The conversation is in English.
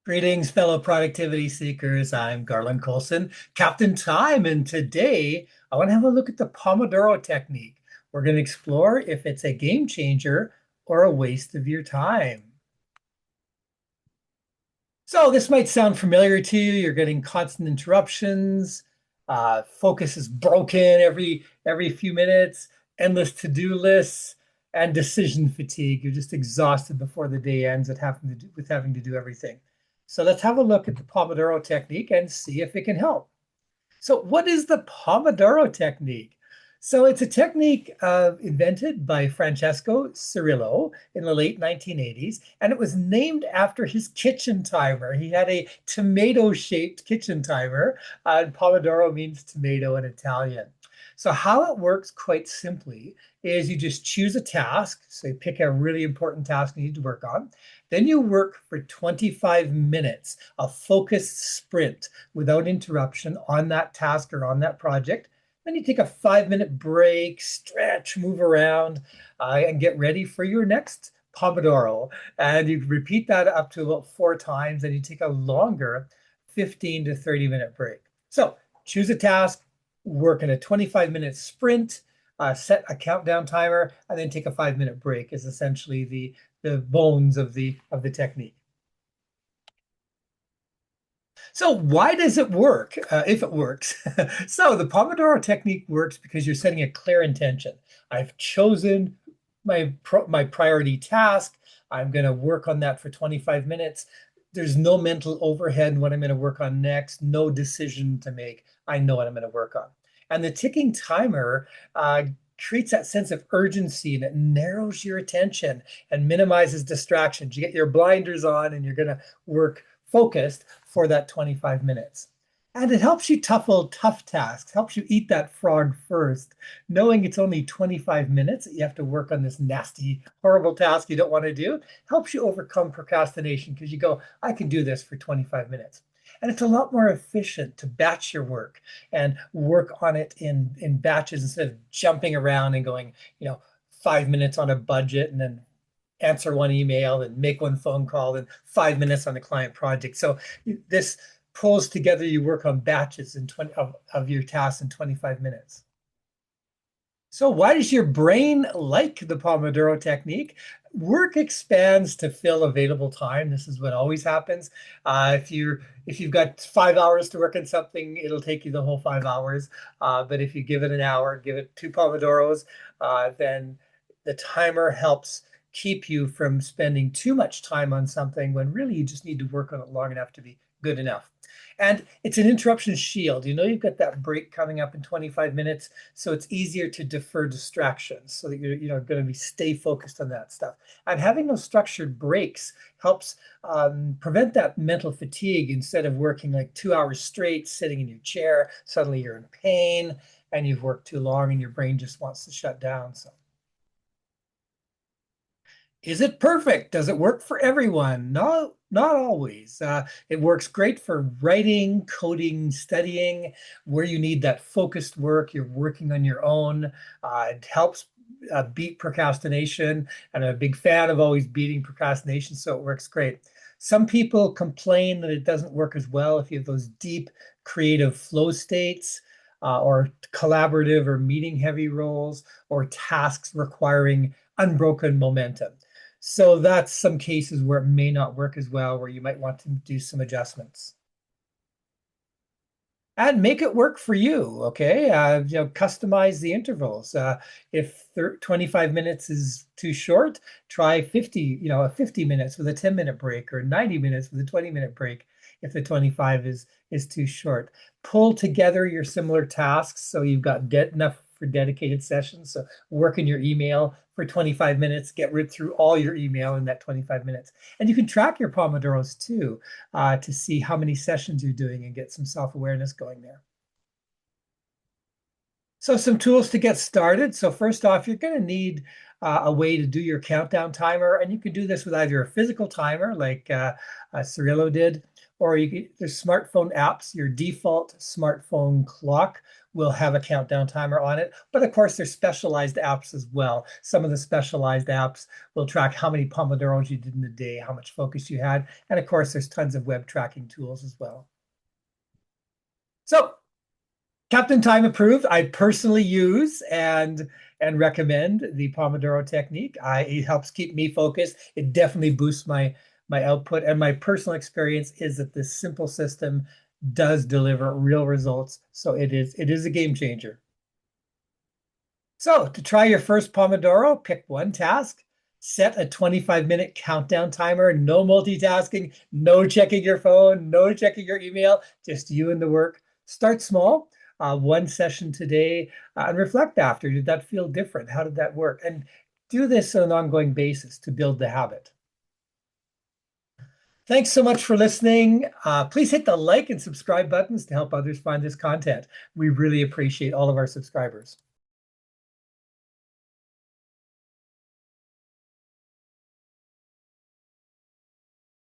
Greetings, fellow productivity seekers. I'm Garland Coulson, Captain Time, and today I want to have a look at the Pomodoro technique. We're going to explore if it's a game changer or a waste of your time. So this might sound familiar to you. You're getting constant interruptions. Focus is broken every few minutes. Endless to-do lists and decision fatigue. You're just exhausted before the day ends with having to do everything. So let's have a look at the Pomodoro technique and see if it can help. So what is the Pomodoro technique? So it's a technique invented by Francesco Cirillo in the late 1980s, and it was named after his kitchen timer. He had a tomato-shaped kitchen timer, and Pomodoro means tomato in Italian. So how it works quite simply is you just choose a task. So you pick a really important task you need to work on. Then you work for 25 minutes, a focused sprint without interruption on that task or on that project. Then you take a 5-minute break, stretch, move around, and get ready for your next Pomodoro. And you repeat that up to about 4 times, and you take a longer 15 to 30-minute break. So choose a task, work in a 25-minute sprint, set a countdown timer, and then take a 5-minute break is essentially the bones of the technique. So why does it work if it works? So the Pomodoro technique works because you're setting a clear intention. I've chosen my priority task. I'm going to work on that for 25 minutes. There's no mental overhead in what I'm going to work on next, no decision to make. I know what I'm going to work on. And the ticking timer creates that sense of urgency, and it narrows your attention and minimizes distractions. You get your blinders on and you're going to work focused for that 25 minutes. And it helps you tackle tough tasks, helps you eat that frog first, knowing it's only 25 minutes that you have to work on this nasty, horrible task you don't want to do, helps you overcome procrastination because you go, I can do this for 25 minutes. And it's a lot more efficient to batch your work and work on it in batches instead of jumping around and going, 5 minutes on a budget and then answer one email and make one phone call and 5 minutes on a client project. So this pulls together, you work on batches of your tasks in 25 minutes. So why does your brain like the Pomodoro technique? Work expands to fill available time. This is what always happens. If you've got 5 hours to work on something, it'll take you the whole 5 hours. But if you give it an hour, give it 2 Pomodoros, then the timer helps keep you from spending too much time on something when really you just need to work on it long enough to be good enough. And it's an interruption shield. You've got that break coming up in 25 minutes, so it's easier to defer distractions so that you're going to stay focused on that stuff. And having those structured breaks helps prevent that mental fatigue. Instead of working like 2 hours straight, sitting in your chair, suddenly you're in pain and you've worked too long and your brain just wants to shut down. So is it perfect? Does it work for everyone? No, not always. It works great for writing, coding, studying, where you need that focused work. You're working on your own. It helps beat procrastination. And I'm a big fan of always beating procrastination, so it works great. Some people complain that it doesn't work as well if you have those deep creative flow states. Or collaborative or meeting heavy roles or tasks requiring unbroken momentum. So that's some cases where it may not work as well, where you might want to do some adjustments. And make it work for you, okay? Customize the intervals. If 25 minutes is too short, try 50 minutes with a 10-minute break, or 90 minutes with a 20-minute break if the 25 is too short. Pull together your similar tasks so you've got enough for dedicated sessions. So work in your email for 25 minutes, get rid through all your email in that 25 minutes. And you can track your Pomodoros too to see how many sessions you're doing and get some self-awareness going there. So some tools to get started. So first off, you're going to need a way to do your countdown timer. And you can do this with either a physical timer like Cirillo did, or there's smartphone apps. Your default smartphone clock will have a countdown timer on it. But of course, there's specialized apps as well. Some of the specialized apps will track how many Pomodoros you did in a day, how much focus you had. And of course, there's tons of web tracking tools as well. So Captain Time approved. I personally use and recommend the Pomodoro technique. It helps keep me focused. It definitely boosts my output. And my personal experience is that this simple system does deliver real results. So it is a game changer. So to try your first Pomodoro, pick one task, set a 25-minute countdown timer, no multitasking, no checking your phone, no checking your email, just you and the work. Start small, one session today, and reflect after. Did that feel different? How did that work? And do this on an ongoing basis to build the habit. Thanks so much for listening. Please hit the like and subscribe buttons to help others find this content. We really appreciate all of our subscribers.